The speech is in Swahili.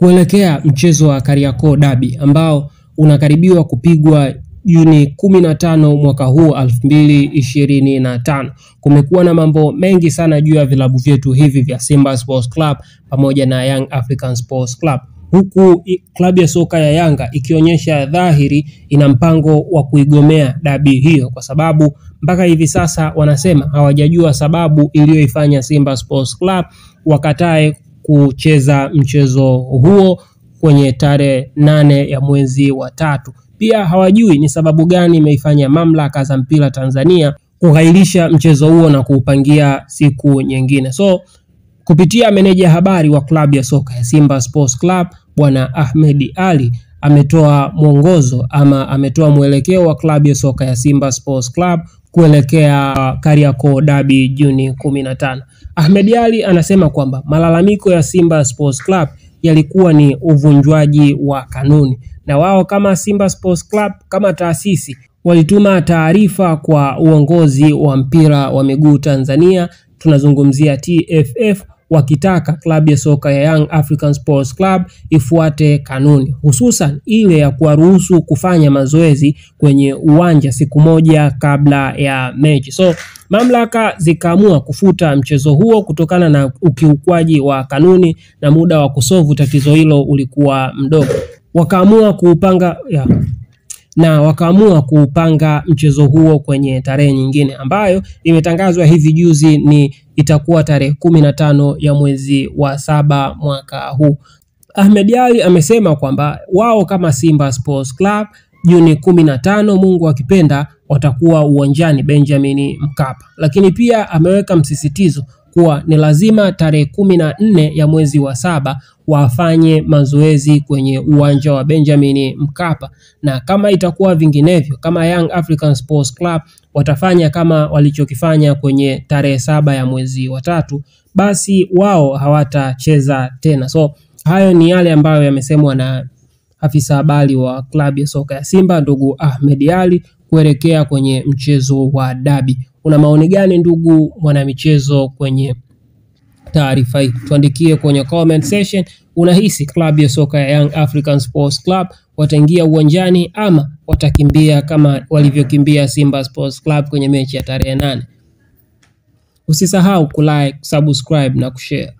kuelekea mchezo wa Kariakoo Derby ambao unakaribiwa kupigwa Juni 15 mwaka huu 2025. Kumekuwa na mambo mengi sana juu ya vilabu vyetu hivi vya Simba Sports Club pamoja na Young African Sports Club, huku klabu ya soka ya Yanga ikionyesha dhahiri ina mpango wa kuigomea dabi hiyo, kwa sababu mpaka hivi sasa wanasema hawajajua sababu iliyoifanya Simba Sports Club wakatae kucheza mchezo huo kwenye tarehe 8 ya mwezi wa 3. Pia hawajui ni sababu gani imeifanya mamlaka za mpira Tanzania kughairisha mchezo huo na kuupangia siku nyingine. So kupitia meneja habari wa klabu ya soka ya Simba Sports Club Bwana Ahmed Ali ametoa mwongozo ama ametoa mwelekeo wa klabu ya soka ya Simba Sports Club kuelekea Kariakoo Derby Juni 15. Ahmed Ali anasema kwamba malalamiko ya Simba Sports Club yalikuwa ni uvunjwaji wa kanuni, na wao kama Simba Sports Club kama taasisi walituma taarifa kwa uongozi wa mpira wa miguu Tanzania, tunazungumzia TFF, wakitaka klabu ya soka ya Young African Sports Club ifuate kanuni, hususan ile ya kuwaruhusu kufanya mazoezi kwenye uwanja siku moja kabla ya mechi. So mamlaka zikaamua kufuta mchezo huo kutokana na ukiukwaji wa kanuni na muda wa kusolve tatizo hilo ulikuwa mdogo. Wakaamua kuupanga mchezo huo kwenye tarehe nyingine ambayo imetangazwa hivi juzi, ni itakuwa tarehe 15 ya mwezi wa 7 mwaka huu. Ahmed Ali amesema kwamba wao kama Simba Sports Club Juni 15 Mungu akipenda watakuwa uwanjani Benjamin Mkapa, lakini pia ameweka msisitizo kuwa ni lazima tarehe 14 ya mwezi wa 7 wafanye mazoezi kwenye uwanja wa Benjamin Mkapa, na kama itakuwa vinginevyo, kama Young African Sports Club watafanya kama walichokifanya kwenye tarehe 7 ya mwezi wa 3, basi wao hawatacheza tena. So hayo ni yale ambayo yamesemwa na afisa habari wa klabu ya soka ya Simba ndugu Ahmed Ali kuelekea kwenye mchezo wa derby. Una maoni gani ndugu mwanamichezo kwenye taarifa hii? Tuandikie kwenye comment section. Unahisi klabu ya soka ya Young African Sports Club wataingia uwanjani ama watakimbia kama walivyokimbia Simba Sports Club kwenye mechi ya tarehe 8? Usisahau kulike, subscribe na kushare.